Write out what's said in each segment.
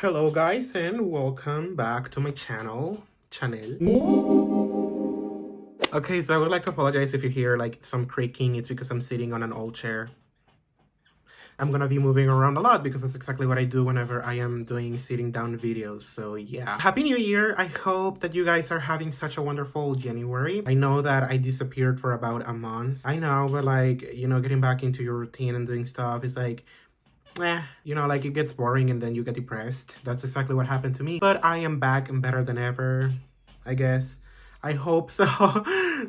Hello guys and welcome back to my channel. Okay, so I would like to apologize if you hear like some creaking. It's because I'm sitting on an old chair. I'm gonna be moving around a lot because that's exactly what I do whenever I am doing sitting down videos. So yeah. Happy New Year! I hope that you guys are having such a wonderful January. I know that I disappeared for about a month. I know, but like, getting back into your routine and doing stuff is like like it gets boring and then you get depressed. That's exactly what happened to me. But I am back and better than ever, I guess. I hope so.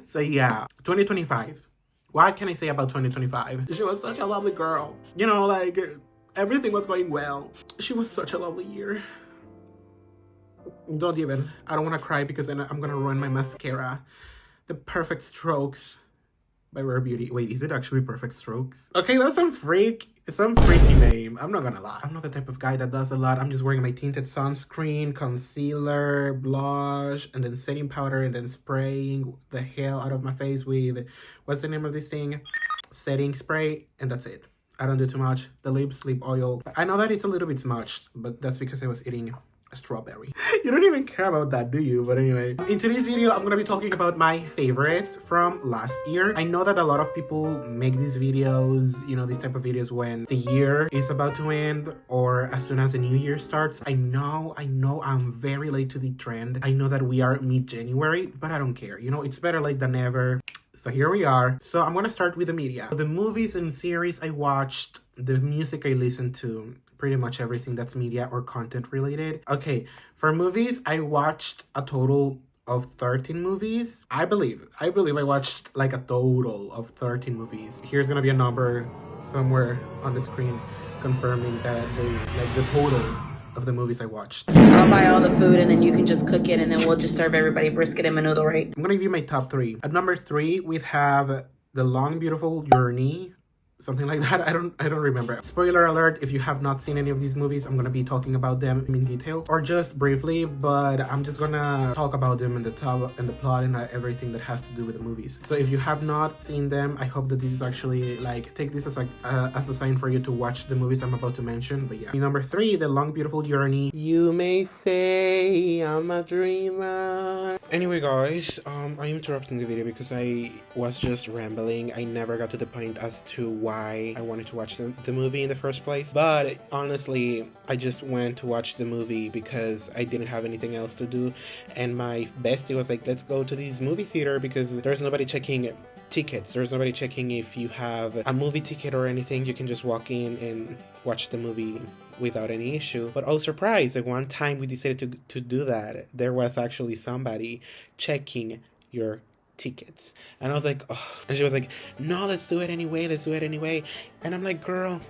So yeah, 2025. What can I say about 2025? She was such a lovely girl. Like everything was going well. She was such a lovely year. Don't even. I don't want to cry because then I'm gonna ruin my mascara. The Perfect Strokes by Rare Beauty. Wait, is it actually Perfect Strokes? Okay, that's some freaky name. I'm not gonna lie. I'm not the type of guy that does a lot. I'm just wearing my tinted sunscreen, concealer, blush, and then setting powder, and then spraying the hell out of my face with, what's the name of this thing? Setting spray, and that's it. I don't do too much. The lips, lip oil. I know that it's a little bit smudged, but that's because I was eating a strawberry. You don't even care about that, do you? But anyway, in today's video, I'm gonna be talking about my favorites from last year. I know that a lot of people make these videos, these type of videos when the year is about to end or as soon as the new year starts. I know I'm very late to the trend. I know that we are mid-January, but I don't care. It's better late than never. So here we are. So I'm gonna start with the media. The movies and series I watched, the music I listened to, pretty much everything that's media or content related. Okay, for movies, I watched a total of 13 movies. I believe I watched like a total of 13 movies. Here's gonna be a number somewhere on the screen confirming that the total of the movies I watched. I'll buy all the food and then you can just cook it and then we'll just serve everybody brisket and menudo, right? I'm gonna give you my top 3. At number 3, we have The Long Beautiful Journey. Something like that. I don't remember. Spoiler alert, if you have not seen any of these movies, I'm gonna be talking about them in detail or just briefly, but I'm just gonna talk about them in the top and the plot and everything that has to do with the movies. So if you have not seen them, I hope that this is actually like, take this as a sign for you to watch the movies I'm about to mention. But yeah, number 3, The Long Beautiful Journey. You may say I'm a dreamer. Anyway guys, I'm interrupting the video because I was just rambling. I never got to the point as to why I wanted to watch the movie in the first place. But honestly, I just went to watch the movie because I didn't have anything else to do. And my bestie was like, let's go to this movie theater because there's nobody checking tickets. There's nobody checking if you have a movie ticket or anything. You can just walk in and watch the movie without any issue. But oh surprise, at one time we decided to do that, there was actually somebody checking your tickets. And I was like, oh. And she was like, no, let's do it anyway. And I'm like, girl,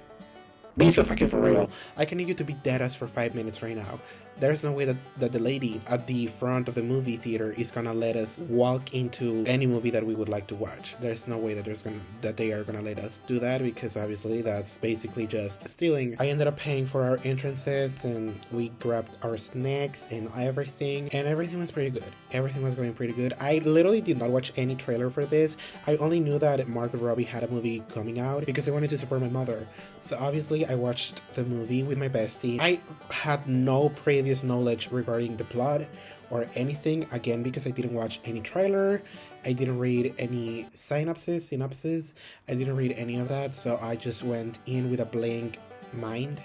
be so fucking for real. I can need you to be dead ass for 5 minutes right now. There's no way that the lady at the front of the movie theater is gonna let us walk into any movie that we would like to watch. There's no way that they are gonna let us do that, because obviously that's basically just stealing. I ended up paying for our entrances and we grabbed our snacks and everything was pretty good. Everything was going pretty good. I literally did not watch any trailer for this. I only knew that Margot Robbie had a movie coming out because I wanted to support my mother. So obviously I watched the movie with my bestie. I had no previous knowledge regarding the plot or anything, again because I didn't watch any trailer, I didn't read any synopsis, I didn't read any of that, so I just went in with a blank mind.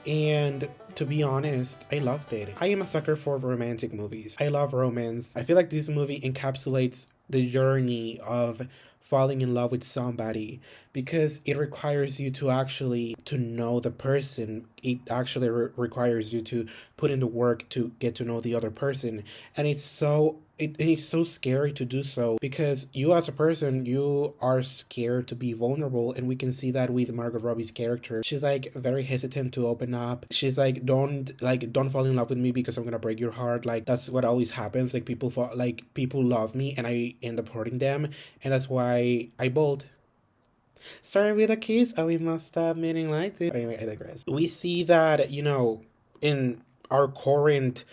And to be honest, I loved it. I am a sucker for romantic movies. I love romance. I feel like this movie encapsulates the journey of falling in love with somebody, because it requires you to know the person. It actually requires you to put in the work to get to know the other person, and it's so scary to do so, because you as a person, you are scared to be vulnerable. And we can see that with Margot Robbie's character. She's like very hesitant to open up. She's like, don't fall in love with me because I'm gonna break your heart. Like, that's what always happens. Like, people love me and I end up hurting them, and that's why I bolt. Started with a kiss, and we must stop meaning like it. Anyway, I digress. We see that, in our current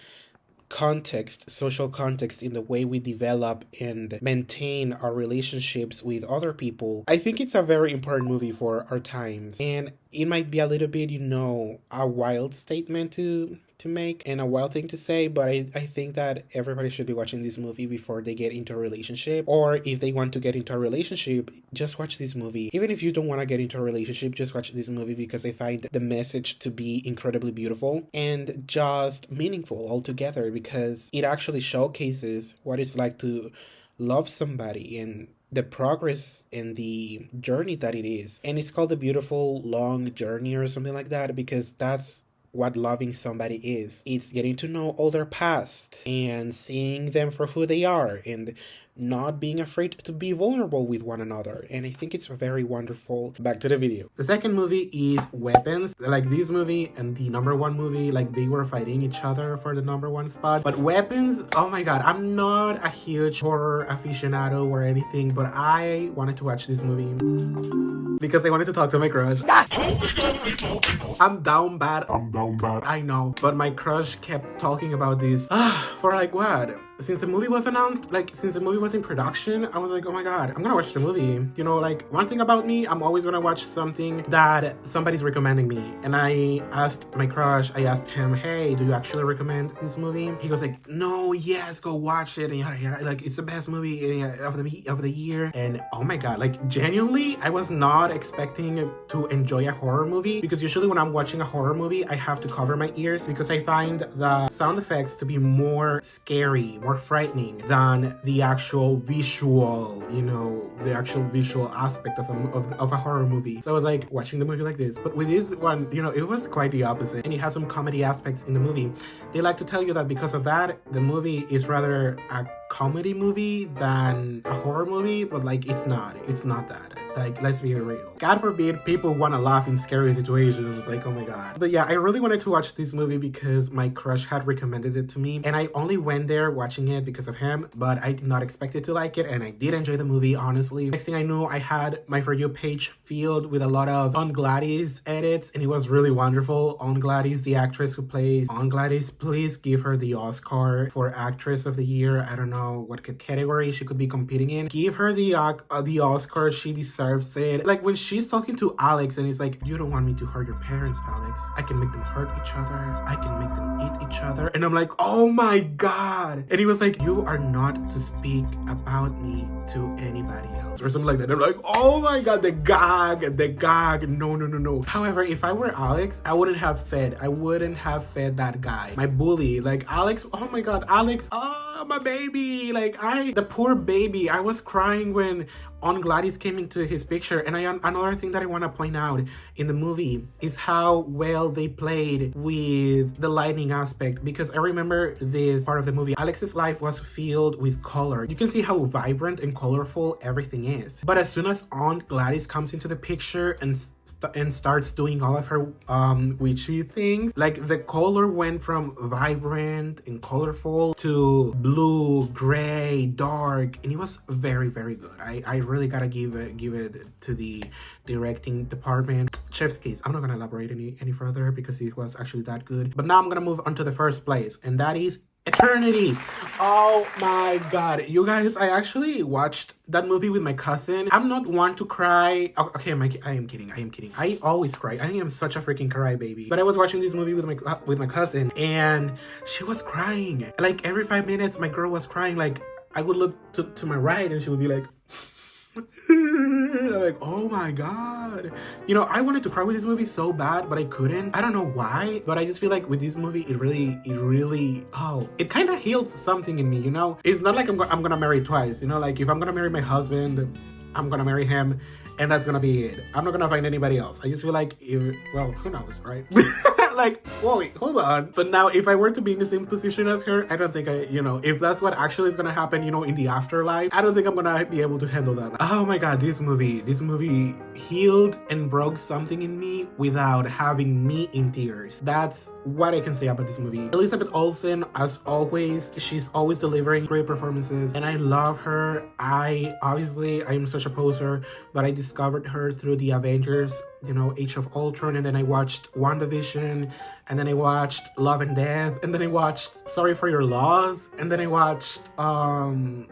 social context, in the way we develop and maintain our relationships with other people, I think it's a very important movie for our times. And it might be a little bit, a wild statement to to make and a wild thing to say, but I think that everybody should be watching this movie before they get into a relationship, or if they want to get into a relationship, just watch this movie. Even if you don't want to get into a relationship, just watch this movie, because I find the message to be incredibly beautiful and just meaningful altogether, because it actually showcases what it's like to love somebody and the progress and the journey that it is. And it's called The Beautiful Long Journey or something like that, because that's what loving somebody is. It's getting to know all their past and seeing them for who they are and not being afraid to be vulnerable with one another. And I think it's very wonderful. Back to the video. The second movie is Weapons. Like, this movie and the number one movie, like, they were fighting each other for the number one spot. But Weapons, oh my god, I'm not a huge horror aficionado or anything, but I wanted to watch this movie because I wanted to talk to my crush. I'm down bad. I know, but my crush kept talking about this for like what? Since the movie was announced, like since the movie was in production, I was like, oh my god, I'm gonna watch the movie. You know, like one thing about me, I'm always gonna watch something that somebody's recommending me. And I asked my crush, I asked him, hey, do you actually recommend this movie? He goes like, no, yes, go watch it. And yeah, like it's the best movie of the year. And oh my god, like genuinely, I was not expecting to enjoy a horror movie, because usually when I'm watching a horror movie, I have to cover my ears because I find the sound effects to be more scary, more frightening than the actual visual, you know, the actual visual aspect of a horror movie. So I was like watching the movie like this. But with this one, you know, it was quite the opposite. And it has some comedy aspects in the movie. They like to tell you that because of that, the movie is rather a comedy movie than a horror movie, but like it's not that. Like, let's be real. God forbid people want to laugh in scary situations. Like, oh my god. But yeah, I really wanted to watch this movie because my crush had recommended it to me, and I only went there watching it because of him, but I did not expect it to like it, and I did enjoy the movie, honestly. Next thing I knew, I had my For You page filled with a lot of Aunt Gladys edits, and it was really wonderful. Aunt Gladys, the actress who plays Aunt Gladys, please give her the Oscar for Actress of the Year. I don't know what category she could be competing in. Give her the Oscar. She deserves it. Like when she's talking to Alex and he's like, you don't want me to hurt your parents, Alex. I can make them hurt each other. I can make them eat each other. And I'm like, oh my god. And he was like, you are not to speak about me to anybody else or something like that. I'm like, oh my god, the gag. No. However, if I were Alex, I wouldn't have fed that guy, my bully. Like Alex, oh my god, Alex, my baby. Like the poor baby. I was crying when Aunt Gladys came into his picture. And another thing that I want to point out in the movie is how well they played with the lighting aspect, because I remember this part of the movie. Alex's life was filled with color. You can see how vibrant and colorful everything is. But as soon as Aunt Gladys comes into the picture and starts doing all of her witchy things, like the color went from vibrant and colorful to blue, gray, dark, and it was very, very good. I really gotta give it to the directing department. Chef's kiss. I'm not gonna elaborate any further because it was actually that good. But now I'm gonna move on to the first place, and that is Eternity. Oh my god, you guys, I actually watched that movie with my cousin. I'm not one to cry. Okay, I am kidding. I always cry. I am such a freaking crybaby. But I was watching this movie with my cousin, and she was crying. Like every 5 minutes, my girl was crying. Like I would look to my right, and she would be like, like, oh my god. You know, I wanted to cry with this movie so bad, but I couldn't. I don't know why, but I just feel like with this movie, it really, it kind of healed something in me, you know? It's not like I'm gonna marry twice, you know? Like, if I'm gonna marry my husband, I'm gonna marry him, and that's gonna be it. I'm not gonna find anybody else. I just feel like, well, who knows, right? Like, wait, hold on. But now, if I were to be in the same position as her, I don't think if that's what actually is gonna happen, in the afterlife, I don't think I'm gonna be able to handle that. Oh my god, this movie healed and broke something in me without having me in tears. That's what I can say about this movie. Elizabeth Olsen, as always, she's always delivering great performances, and I love her. I am such a poser, but I discovered her through the Avengers, Age of Ultron, and then I watched WandaVision, and then I watched Love and Death, and then I watched Sorry for Your Loss, and then I watched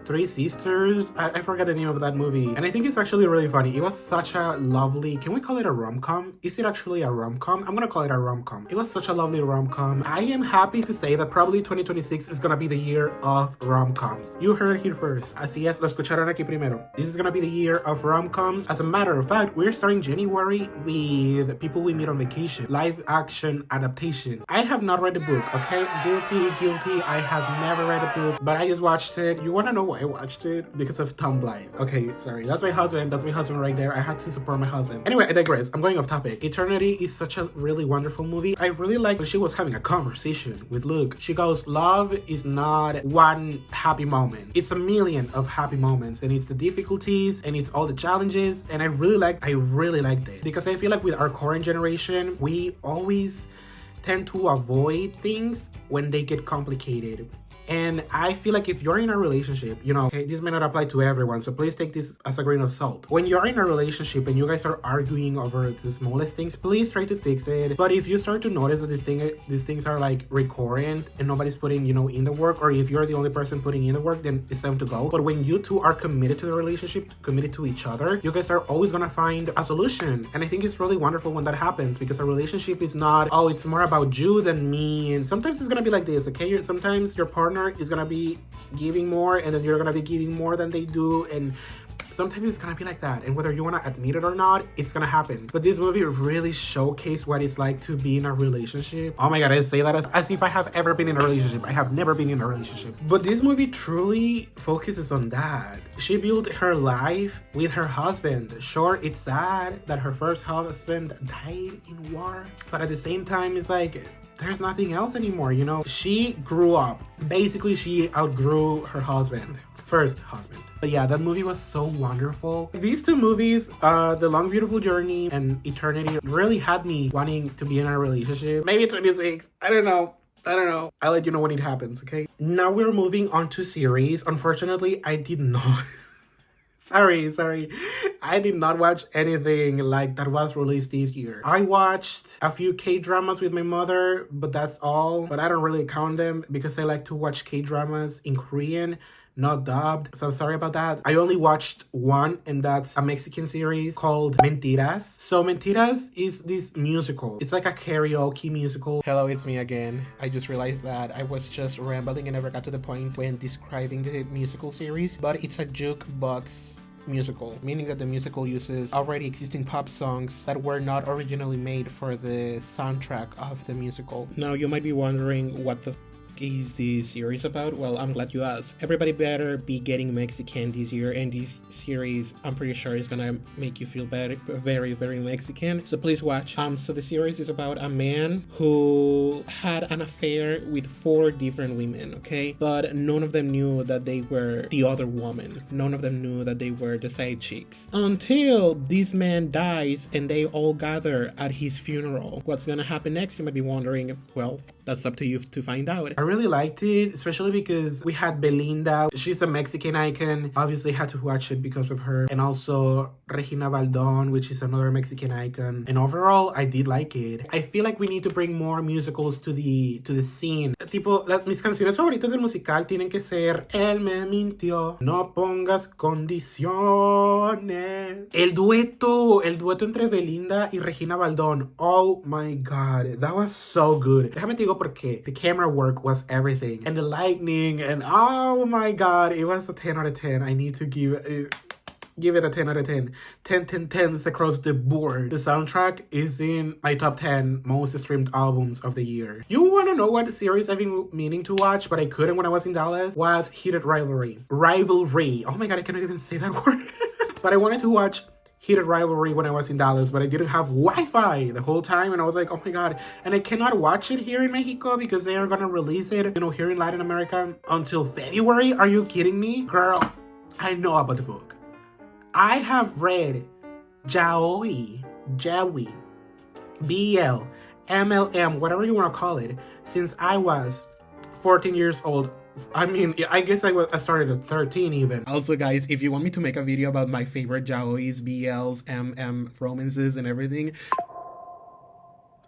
Three Sisters. I forgot the name of that movie, and I think it's actually really funny. It was such a lovely, can we call it a rom-com? Is it actually a rom-com? I'm gonna call it a rom-com. It was such a lovely rom-com. I am happy to say that probably 2026 is gonna be the year of rom-coms. You heard it here first. Así es, lo escucharon aquí primero. This is gonna be the year of rom-coms. As a matter of fact, we're starting January with People We Meet on Vacation, live action adaptation. I have not read the book, okay? Guilty. I have never read a book, but I just watched it. You wanna know why I watched it? Because of Tom Blythe. Okay, sorry. That's my husband. That's my husband right there. I had to support my husband. Anyway, I digress. I'm going off topic. Eternity is such a really wonderful movie. I really like when she was having a conversation with Luke. She goes, love is not one happy moment. It's a million of happy moments, and it's the difficulties and it's all the challenges. And I really liked it because I feel like with our current generation, we always tend to avoid things when they get complicated. And I feel like if you're in a relationship, you know, okay, this may not apply to everyone, so please take this as a grain of salt. When you're in a relationship and you guys are arguing over the smallest things, please try to fix it. But if you start to notice that these things are like recurrent and nobody's putting, you know, in the work, or if you're the only person putting in the work, then it's time to go. But when you two are committed to the relationship, committed to each other, you guys are always gonna find a solution. And I think it's really wonderful when that happens, because a relationship is not, oh, it's more about you than me. And sometimes it's gonna be like this, okay? Sometimes your partner is gonna be giving more, and then you're gonna be giving more than they do, and sometimes it's gonna be like that, and whether you want to admit it or not, it's gonna happen. But this movie really showcased what it's like to be in a relationship. Oh my god, I say that as if I have ever been in a relationship. I have never been in a relationship, but this movie truly focuses on that. She built her life with her husband. Sure, it's sad that her first husband died in war, but at the same time, it's like there's nothing else anymore, you know? She grew up. Basically, she outgrew her first husband. But yeah, that movie was so wonderful. These two movies, The Long Beautiful Journey and Eternity, really had me wanting to be in a relationship. Maybe 26, I don't know. I'll let you know when it happens, okay? Now we're moving on to series. Unfortunately, I did not... Sorry. I did not watch anything like that was released this year. I watched a few K-dramas with my mother, but that's all. But I don't really count them because I like to watch K-dramas in Korean, not dubbed. So sorry about that. I only watched one, and that's a Mexican series called Mentiras. So Mentiras is this musical. It's like a karaoke musical. Hello, it's me again. I just realized that I was just rambling and never got to the point when describing the musical series, but it's a jukebox musical, meaning that the musical uses already existing pop songs that were not originally made for the soundtrack of the musical. Now you might be wondering what the is this series about? Well, I'm glad you asked. Everybody better be getting Mexican this year, and this series, I'm pretty sure, is gonna make you feel better, very, very Mexican. So please watch. So the series is about a man who had an affair with 4 different women, okay? But none of them knew that they were the other woman. None of them knew that they were the side chicks. Until this man dies and they all gather at his funeral. What's gonna happen next? You might be wondering. Well, that's up to you to find out. I really liked it, especially because we had Belinda. She's a Mexican icon. Obviously had to watch it because of her. And also Regina Baldon, which is another Mexican icon. And overall, I did like it. I feel like we need to bring more musicals to the scene. Tipo, mis canciones favoritas del musical tienen que ser Él me mintió, no pongas condiciones. El dueto entre Belinda y Regina Baldon. Oh my god, that was so good. Déjame te digo por qué. The camera work was everything, and the lightning, and oh my god, it was a 10 out of 10. I need to give it a 10 out of 10. 10s across the board. The soundtrack is in my top 10 most streamed albums of the year. You want to know what series I've been meaning to watch, but I couldn't when I was in Dallas? Was Heated Rivalry. Oh my god, I cannot even say that word. But I wanted to watch Heated Rivalry when I was in Dallas, but I didn't have Wi-Fi the whole time, and I was like, oh my god. And I cannot watch it here in Mexico because they are gonna release it, you know, here in Latin America until February. Are you kidding me? Girl, I know about the book. I have read Yaoi, BL, MLM, whatever you want to call it, since I was 14 years old. I mean, I guess I started at 13 even. Also, guys, if you want me to make a video about my favorite yaois, BLs, MM, romances, and everything,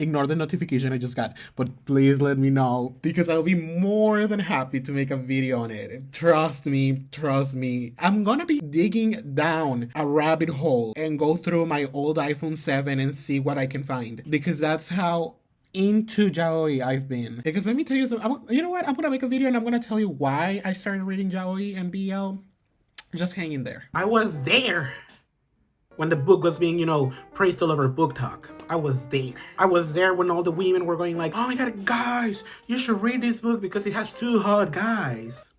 Ignore the notification I just got, but please let me know because I'll be more than happy to make a video on it. Trust me, trust me. I'm gonna be digging down a rabbit hole and go through my old iPhone 7 and see what I can find because that's how into yaoi I've been. Because let me tell you something, you know what? I'm gonna make a video and I'm gonna tell you why I started reading yaoi and BL. Just hang in there. I was there when the book was being, praised all over Book Talk. I was there. I was there when all the women were going like, oh my god, guys, you should read this book because it has two hot guys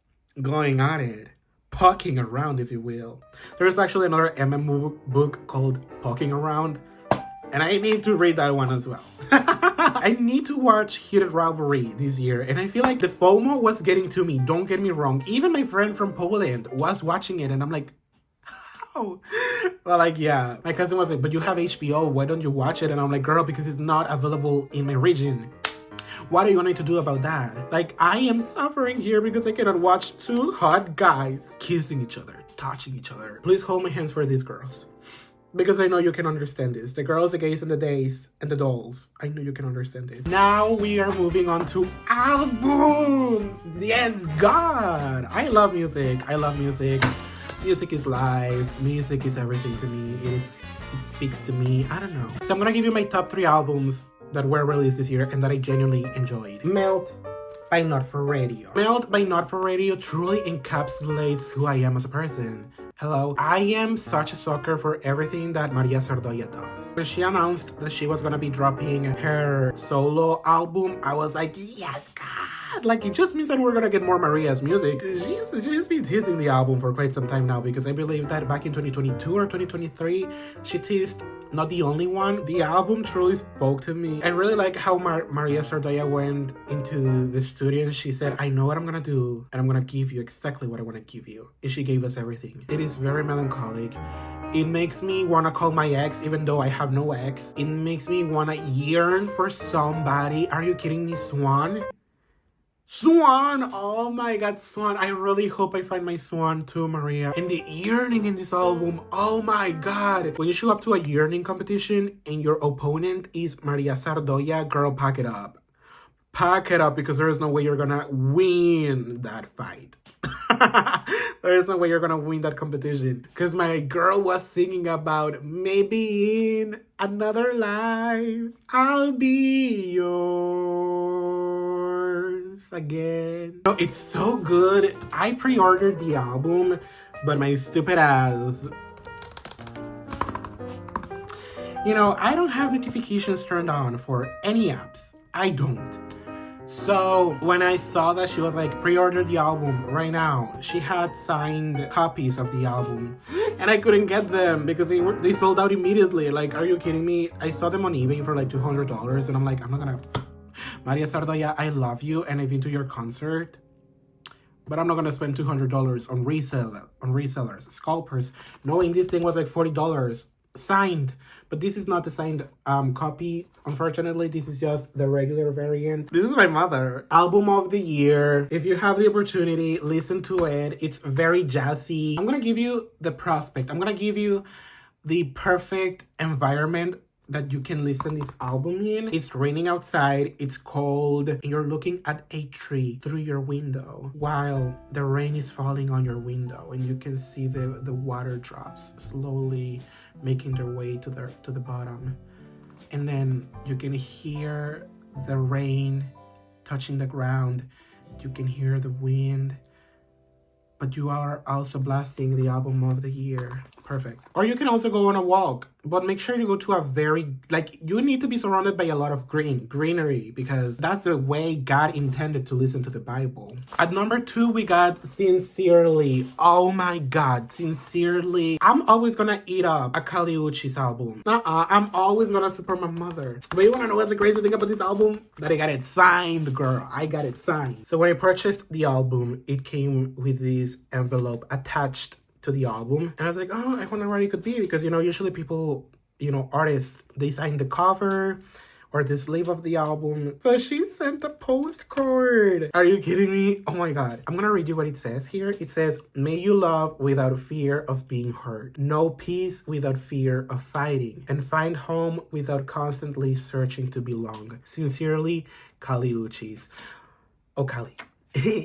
going on it. Poking around, if you will. There's actually another MMO book called Poking Around, and I need to read that one as well. I need to watch Heated Rivalry this year, and I feel like the FOMO was getting to me. Don't get me wrong. Even my friend from Poland was watching it, and I'm like, how? Well, like, yeah. My cousin was like, but you have HBO. Why don't you watch it? And I'm like, girl, because it's not available in my region. What are you going to do about that? Like, I am suffering here because I cannot watch two hot guys kissing each other, touching each other. Please hold my hands for these girls. Because I know you can understand this. The girls, the gays, and the days, and the dolls. I know you can understand this. Now we are moving on to albums. Yes, God. I love music. I love music. Music is life. Music is everything to me. It speaks to me. I don't know. So I'm gonna give you my top 3 albums that were released this year and that I genuinely enjoyed. Melt by Not For Radio. Melt by Not For Radio truly encapsulates who I am as a person. Hello, I am such a sucker for everything that Maria Sardoya does. When she announced that she was gonna be dropping her solo album, I was like, yes, God! Like, it just means that we're gonna get more Maria's music. She's been teasing the album for quite some time now because I believe that back in 2022 or 2023, she teased Not the Only One. The album truly spoke to me. I really like how Maria Sardoya went into the studio and she said, I know what I'm gonna do and I'm gonna give you exactly what I want to give you. And she gave us everything. It is very melancholic. It makes me want to call my ex even though I have no ex. It makes me want to yearn for somebody. Are you kidding me, Swan? Swan! Oh my god, Swan. I really hope I find my Swan too, Maria. And the yearning in this album, oh my god. When you show up to a yearning competition and your opponent is Maria Sardoya, girl, pack it up. Pack it up because there is no way you're gonna win that fight. There is no way you're gonna win that competition. Because my girl was singing about maybe in another life I'll be yours again. No, it's so good. I pre-ordered the album, but my stupid ass, I don't have notifications turned on for any apps. I don't. So when I saw that she was like, pre-order the album right now, she had signed copies of the album and I couldn't get them because they sold out immediately. Like, are you kidding me? I saw them on eBay for like $200 and I'm like, I'm not gonna. Maria Sardoya, I love you and I've been to your concert, but I'm not gonna spend $200 on resellers, scalpers, knowing this thing was like $40 signed. But this is not the signed copy. Unfortunately, this is just the regular variant. This is my mother. Album of the year. If you have the opportunity, listen to it. It's very jazzy. I'm gonna give you the prospect. I'm gonna give you the perfect environment that you can listen this album in. It's raining outside. It's cold. And you're looking at a tree through your window while the rain is falling on your window, and you can see the water drops slowly making their way to the bottom, and then you can hear the rain touching the ground. You can hear the wind, but you are also blasting the album of the year. Perfect. Or you can also go on a walk, but make sure you go to a very, you need to be surrounded by a lot of greenery, because that's the way God intended to listen to the Bible. At number 2, we got Sincerely. Oh my God, Sincerely. I'm always gonna eat up a Kali Uchis album. I'm always gonna support my mother. But you wanna know what's the crazy thing about this album? That I got it signed, girl. I got it signed. So when I purchased the album, it came with this envelope attached to the album, and I was like, oh, I wonder what it could be, because usually people, artists, they sign the cover or the sleeve of the album, but she sent a postcard. Are you kidding me? Oh my god. I'm gonna read you what it says here. It says, may you love without fear of being hurt, know peace without fear of fighting, and find home without constantly searching to belong. Sincerely, Kali Uchis. Oh, Kali.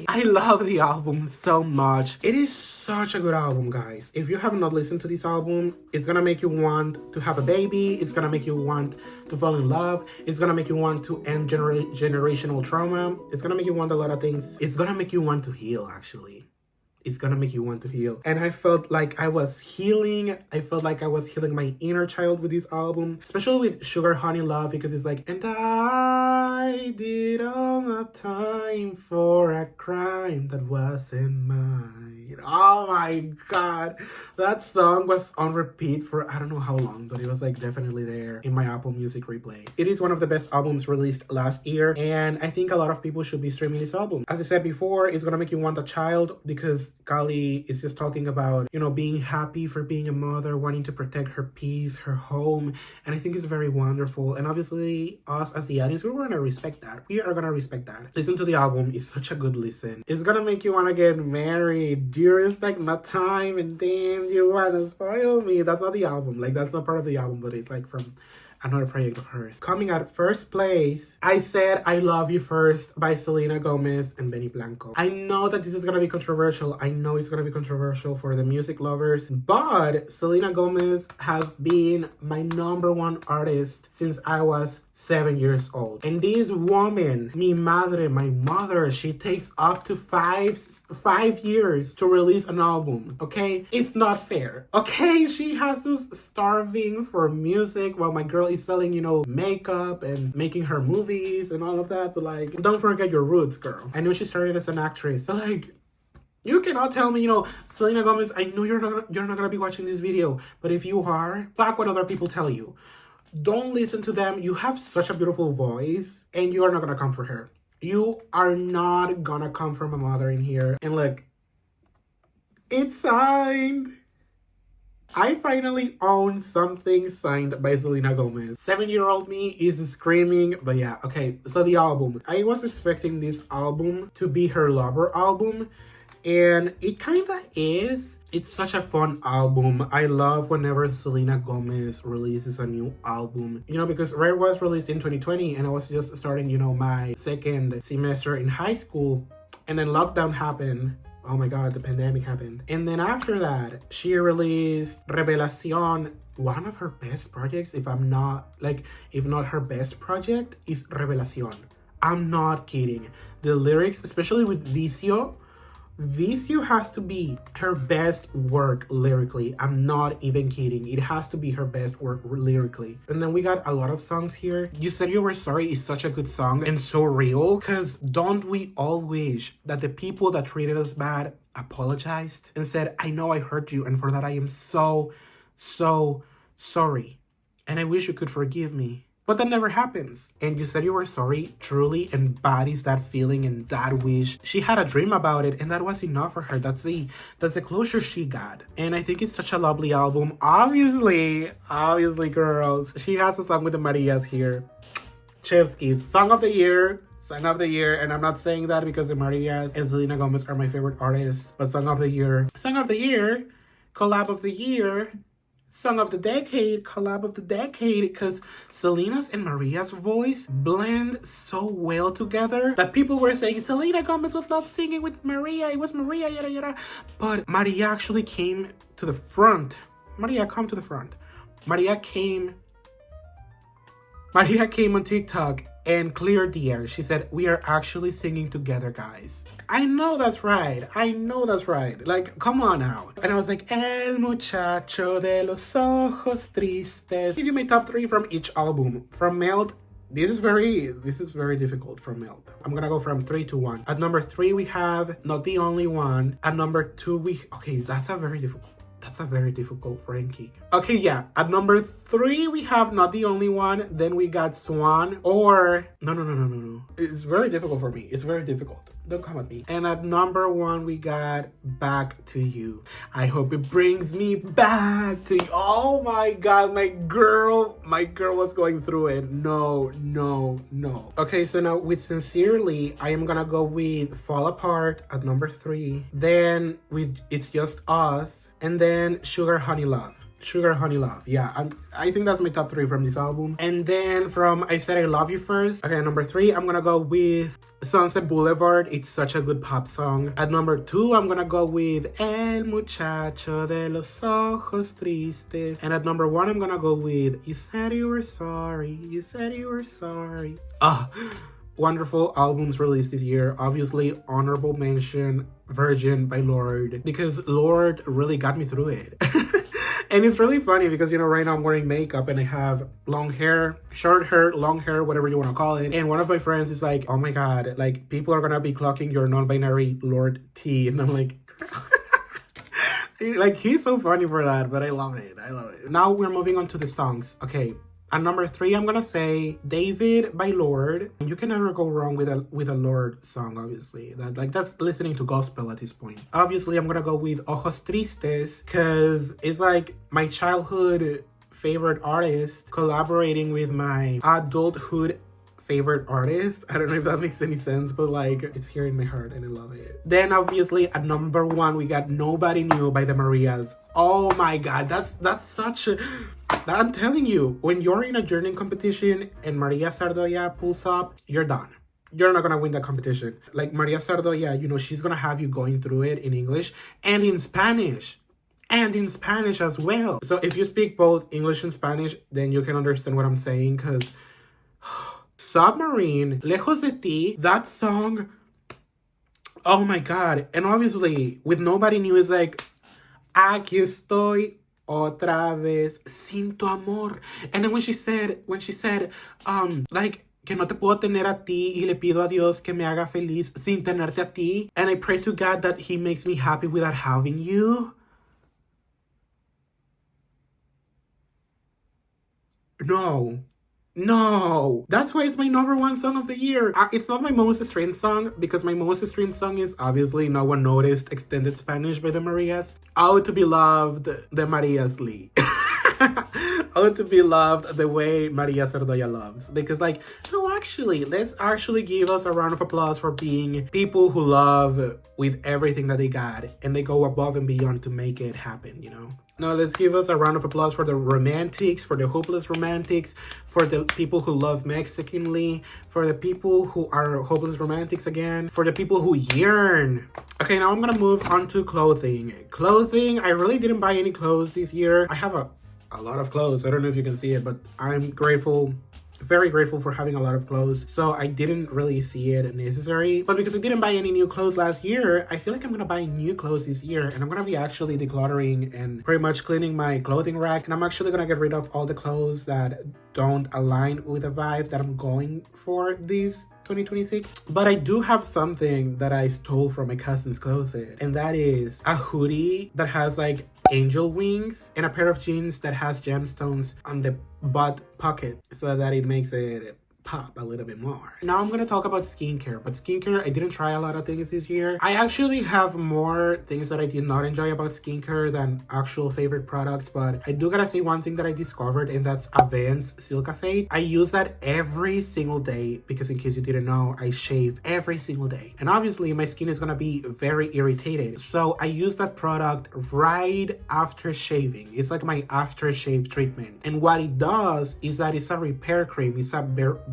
I love the album so much. It is such a good album, guys. If you have not listened to this album, it's gonna make you want to have a baby. It's gonna make you want to fall in love. It's gonna make you want to end generational trauma. It's gonna make you want a lot of things. It's gonna make you want to heal, actually. It's gonna make you want to heal. And I felt like I was healing. I felt like I was healing my inner child with this album, especially with Sugar Honey Love, because it's like, and I did all the time for a crime that wasn't mine. Oh my god, that song was on repeat for I don't know how long, but it was like definitely there in my Apple Music replay. It is one of the best albums released last year, and I think a lot of people should be streaming this album. As I said before, it's gonna make you want a child, because Kali is just talking about, you know, being happy for being a mother, wanting to protect her peace, her home, and I think it's very wonderful. And obviously, us as the audience, we're gonna respect that. We are gonna respect that. Listen to the album. It's such a good listen. It's gonna make you wanna get married. Do you respect my time? And then you wanna spoil me. That's not the album. Like, that's not part of the album, but it's like from another project of hers. Coming at first place, I Said I Love You First by Selena Gomez and Benny Blanco. I know that this is gonna be controversial. I know it's gonna be controversial for the music lovers, but Selena Gomez has been my #1 artist since I was 7 years old. And this woman, mi madre, my mother, she takes up to five years to release an album, okay? It's not fair, okay? She has to starving for music while my girl is selling, you know, makeup and making her movies and all of that, but like, don't forget your roots, girl. I know she started as an actress, but like, you cannot tell me, you know, Selena Gomez, I know you're not gonna be watching this video, but if you are, fuck what other people tell you. Don't listen to them. You have such a beautiful voice, and you are not gonna come for her. You are not gonna come for my mother in here. And look, it's signed. I finally own something signed by Selena Gomez. 7-year-old me is screaming, but yeah, okay. So the album. I was expecting this album to be her Lover album, and it kinda is. It's such a fun album. I love whenever Selena Gomez releases a new album. You know, because Red was released in 2020 and I was just starting, you know, my second semester in high school. And then lockdown happened. Oh my god, the pandemic happened. And then after that, she released Revelación. One of her best projects, if not her best project, is Revelación. I'm not kidding. The lyrics, especially with Vicio has to be her best work lyrically. I'm not even kidding. It has to be her best work lyrically. And then we got a lot of songs here. You Said You Were Sorry is such a good song and so real, because don't we all wish that the people that treated us bad apologized and said, I know I hurt you, and for that I am so sorry, and I wish you could forgive me. But that never happens. And You Said You Were Sorry truly embodies that feeling and that wish. She had a dream about it, and that was enough for her. That's the closure she got. And I think it's such a lovely album. Obviously, girls, she has a song with the Marias here. Chevsky's Song of the Year. And I'm not saying that because the Marias and Selena Gomez are my favorite artists, but Song of the Year, Collab of the Year, Song of the Decade, Collab of the Decade, because Selena's and Maria's voice blend so well together that people were saying Selena Gomez was not singing with Maria, it was Maria, yada yada. But Maria actually came to the front. Maria, come to the front. Maria came on TikTok and cleared the air. She said, we are actually singing together, guys. I know that's right. Like, come on now. And I was like, El muchacho de los ojos tristes. Give you my top 3 from each album. From Melt, this is very difficult from Melt. I'm gonna go from 3 to 1. At number 3, we have Not the Only One. At number 2, that's a very difficult Frankie. Okay, yeah. At number 3, we have Not the Only One. Then we got Swan. Or no. It's very difficult for me. It's very difficult. Don't come at me. And at number 1, we got Back to You. I hope it brings me back to you. Oh my god, my girl was going through it. No. Okay, so now with Sincerely, I am gonna go with Fall Apart at number 3. Then with It's Just Us. And then Sugar Honey Love. Yeah, I think that's my top 3 from this album. And then from I Said I Love You First. Okay, number 3, I'm gonna go with Sunset Boulevard. It's such a good pop song. At number 2, I'm gonna go with El Muchacho de los Ojos Tristes. And at number 1, I'm gonna go with You Said You Were Sorry. Wonderful albums released this year. Obviously, honorable mention, Virgin by Lorde, because Lorde really got me through it. And it's really funny because, you know, right now I'm wearing makeup and I have long hair, short hair, long hair, whatever you want to call it. And one of my friends is like, oh my god, like, people are gonna be clocking your non-binary Lorde T. And I'm like, like, he's so funny for that, but I love it. Now we're moving on to the songs. Okay. At number 3, I'm gonna say David by Lorde. You can never go wrong with a Lorde song, obviously. That's listening to gospel at this point. Obviously, I'm gonna go with Ojos Tristes because it's like my childhood favorite artist collaborating with my adulthood favorite artist. I don't know if that makes any sense, but like, it's here in my heart and I love it. Then obviously at number 1, we got Nobody Knew by the Marias. Oh my god, that's such a... I'm telling you, when you're in a journey competition and Maria Sardoya pulls up, you're done. You're not gonna win that competition. Like, Maria Sardoya, you know, she's gonna have you going through it in English and in Spanish. And in Spanish as well. So if you speak both English and Spanish, then you can understand what I'm saying, because Submarine, Lejos de Ti, that song, oh my god. And obviously, with Nobody Knew, is like, aquí estoy otra vez sin tu amor. And then when she said, like, que no te puedo tener a ti y le pido a Dios que me haga feliz sin tenerte a ti. And I pray to God that he makes me happy without having you. No, that's why it's my number 1 song of the year. It's not my most streamed song because my most streamed song is obviously No One Noticed Extended Spanish by the Marias. Oh, to be loved, the Marias Lee. Oh, to be loved the way Maria Sardoya loves. Because, like, no, actually, let's actually give us a round of applause for being people who love with everything that they got and they go above and beyond to make it happen, you know? Now, let's give us a round of applause for the romantics, for the hopeless romantics, for the people who love Mexicanly, for the people who are hopeless romantics again, for the people who yearn. Okay, now I'm gonna move on to clothing. Clothing, I really didn't buy any clothes this year. I have a lot of clothes. I don't know if you can see it, but I'm grateful, very grateful for having a lot of clothes. So I didn't really see it necessary. But because I didn't buy any new clothes last year, I feel like I'm gonna buy new clothes this year. And I'm gonna be actually decluttering and pretty much cleaning my clothing rack. And I'm actually gonna get rid of all the clothes that don't align with the vibe that I'm going for this 2026. But I do have something that I stole from my cousin's closet. And that is a hoodie that has like angel wings and a pair of jeans that has gemstones on the butt pocket so that it makes it pop a little bit more. Now I'm gonna talk about skincare, but skincare, I didn't try a lot of things this year. I actually have more things that I did not enjoy about skincare than actual favorite products, but I do gotta say one thing that I discovered, and that's Avance Silcafate. I use that every single day because, in case you didn't know, I shave every single day. And obviously my skin is gonna be very irritated. So I use that product right after shaving. It's like my aftershave treatment. And what it does is that it's a repair cream. It's a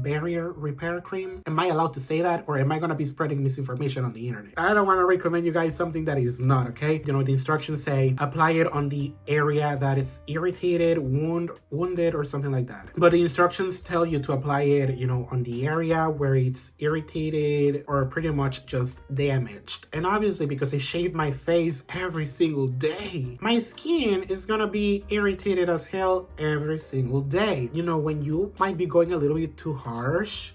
barrier repair cream. Am I allowed to say that, or am I gonna be spreading misinformation on the internet? I don't want to recommend you guys something that is not, okay? You know, the instructions say apply it on the area that is irritated, wounded, or something like that. But the instructions tell you to apply it, you know, on the area where it's irritated or pretty much just damaged. And obviously, because I shave my face every single day, my skin is gonna be irritated as hell every single day. You know, when you might be going a little bit too harsh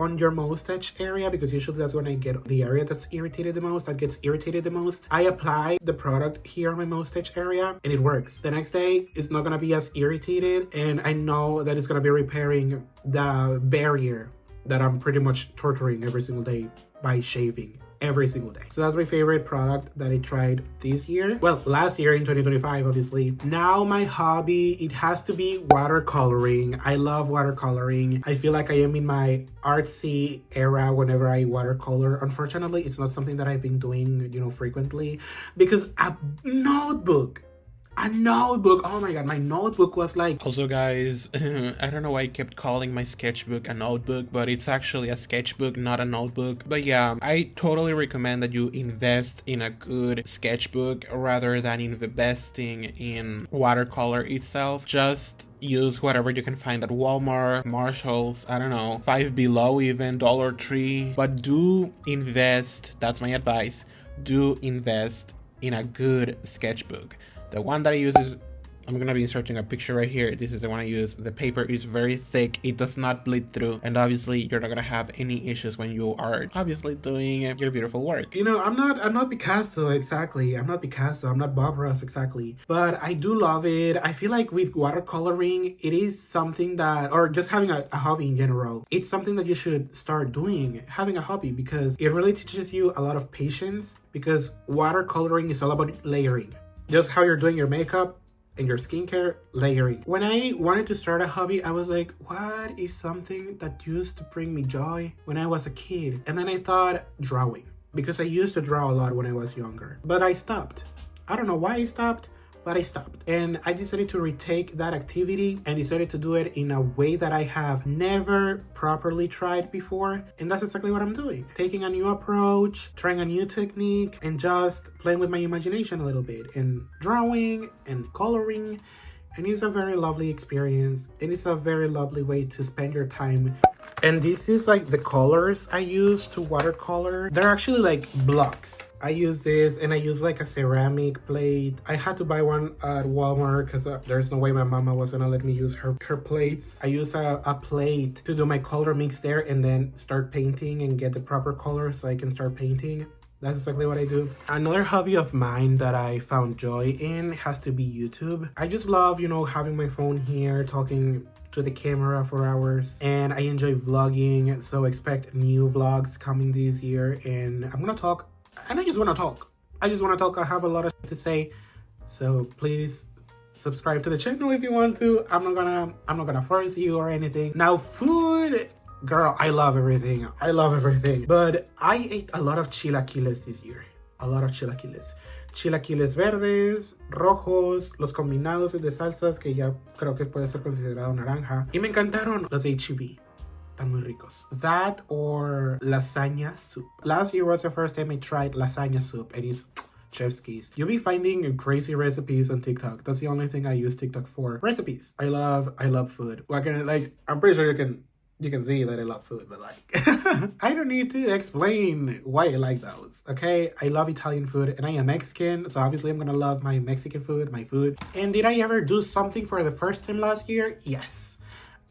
on your mustache area, because usually that's when I get the area that's irritated the most, that gets irritated the most. I apply the product here on my mustache area and it works. The next day it's not gonna be as irritated, and I know that it's gonna be repairing the barrier that I'm pretty much torturing every single day by shaving every single day. So that's my favorite product that I tried this year. Well, last year in 2025, obviously. Now my hobby, it has to be watercoloring. I love watercoloring. I feel like I am in my artsy era whenever I watercolor. Unfortunately, it's not something that I've been doing, frequently, because a notebook, oh my god, my notebook was like... Also guys, I don't know why I kept calling my sketchbook a notebook, but it's actually a sketchbook, not a notebook. But yeah, I totally recommend that you invest in a good sketchbook rather than investing in watercolor itself. Just use whatever you can find at Walmart, Marshalls, I don't know, Five Below even, Dollar Tree. But do invest, that's my advice, do invest in a good sketchbook. The one that I use is, I'm gonna be inserting a picture right here. This is the one I use. The paper is very thick. It does not bleed through. And obviously you're not gonna have any issues when you are obviously doing your beautiful work. I'm not Picasso exactly. I'm not Picasso. I'm not Bob Ross exactly. But I do love it. I feel like with watercoloring, it is something that, or just having a hobby in general, it's something that you should start doing, having a hobby, because it really teaches you a lot of patience, because watercoloring is all about layering. Just how you're doing your makeup and your skincare, layering. When I wanted to start a hobby, I was like, what is something that used to bring me joy when I was a kid? And then I thought drawing, because I used to draw a lot when I was younger. But I stopped. I don't know why I stopped, but I stopped. And I decided to retake that activity and decided to do it in a way that I have never properly tried before. And that's exactly what I'm doing. Taking a new approach, trying a new technique, and just playing with my imagination a little bit, and drawing and coloring. And it's a very lovely experience. And it's a very lovely way to spend your time. And this is like the colors I use to watercolor. They're actually like blocks. I use this, and I use like a ceramic plate. I had to buy one at Walmart because there's no way my mama was gonna let me use her plates. I use a plate to do my color mix there, and then start painting and get the proper color so I can start painting. That's exactly what I do. Another hobby of mine that I found joy in has to be YouTube. I just love, having my phone here, talking to the camera for hours, and I enjoy vlogging, so expect new vlogs coming this year. And I'm gonna talk, and I just want to talk. I have a lot of to say, so please subscribe to the channel if you want to. I'm not gonna force you or anything. Now, food, girl, I love everything, but I ate a lot of chilaquiles this year. Chilaquiles verdes, rojos, los combinados de salsas, que ya creo que puede ser considerado naranja. Y me encantaron los H-E-B. Están muy ricos. That or lasagna soup. Last year was the first time I tried lasagna soup, and it's chef's kiss. You'll be finding crazy recipes on TikTok. That's the only thing I use TikTok for. Recipes. I love food. I'm pretty sure you can see that I love food, but I don't need to explain why I like those, okay? I love Italian food, and I am Mexican, so obviously I'm gonna love my Mexican food, my food. And did I ever do something for the first time last year? Yes.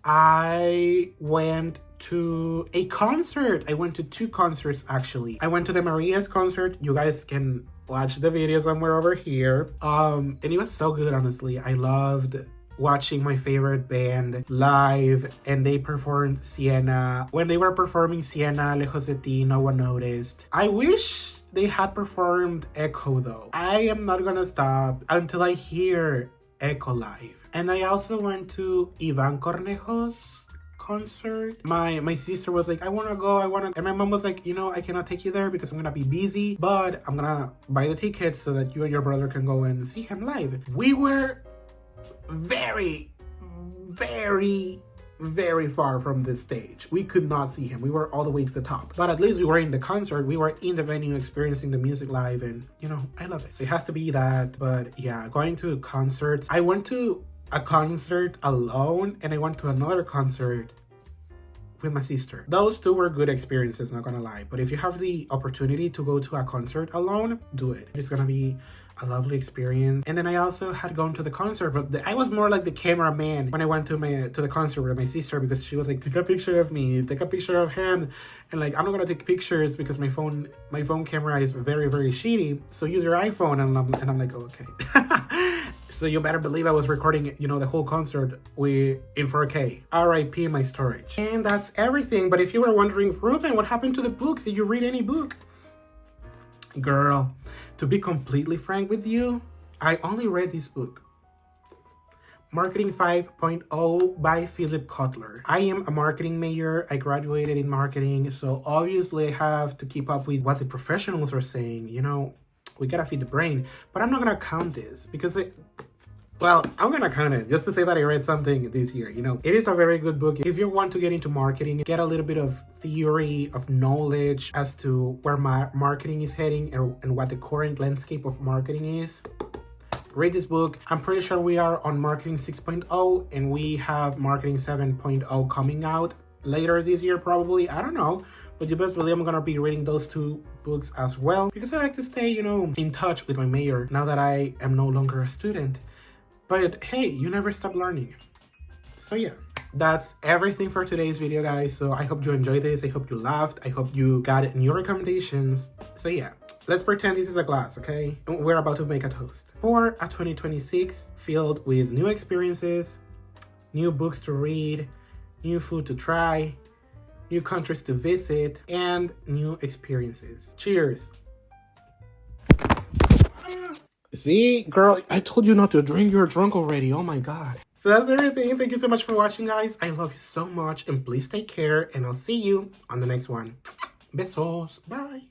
I went to a concert. I went to 2 concerts, actually. I went to the Maria's concert. You guys can watch the video somewhere over here. And it was so good, honestly. I loved watching my favorite band live, and they performed Siena. When they were performing Siena, Lejos de Ti, no one noticed. I wish they had performed Echo though. I am not gonna stop until I hear Echo live. And I also went to Ivan Cornejo's concert. My sister was like, I wanna go, and my mom was like, I cannot take you there because I'm gonna be busy, but I'm gonna buy the tickets so that you and your brother can go and see him live. We were very, very, very far from the stage. We could not see him. We were all the way to the top. But at least we were in the concert. We were in the venue experiencing the music live, and I love it. So it has to be that. But yeah, going to concerts. I went to a concert alone, and I went to another concert with my sister. Those 2 were good experiences, not gonna lie. But if you have the opportunity to go to a concert alone, do it. It's gonna be a lovely experience. And then I also had gone to the concert, but I was more like the cameraman when I went to the concert with my sister, because she was like, take a picture of me, take a picture of him, and like, I'm not gonna take pictures because my phone camera is very, very shitty, so use your iPhone. And I'm like, oh, okay. So you better believe I was recording, you know, the whole concert in 4K. RIP my storage. And that's everything. But if you were wondering, Ruben, what happened to the books? Did you read any book? Girl, to be completely frank with you, I only read this book, Marketing 5.0 by Philip Kotler. I am a marketing major. I graduated in marketing, so obviously I have to keep up with what the professionals are saying. You know, we gotta feed the brain. But I'm not gonna count this because well, I'm gonna count it just to say that I read something this year. You know, it is a very good book. If you want to get into marketing, get a little bit of theory, of knowledge as to where marketing is heading and what the current landscape of marketing is, read this book. I'm pretty sure we are on Marketing 6.0 and we have Marketing 7.0 coming out later this year, probably. I don't know. But you best believe I'm gonna be reading those two books as well, because I like to stay, you know, in touch with my major now that I am no longer a student. But hey, you never stop learning. So yeah, that's everything for today's video, guys. So I hope you enjoyed this. I hope you laughed. I hope you got new recommendations. So yeah, let's pretend this is a glass, okay? We're about to make a toast for a 2026 filled with new experiences, new books to read, new food to try, new countries to visit, and new experiences. Cheers. See, girl, I told you not to drink. You're drunk already. Oh my god. So that's everything. Thank you so much for watching, guys. I love you so much, and please take care, and I'll see you on the next one. Besos. Bye.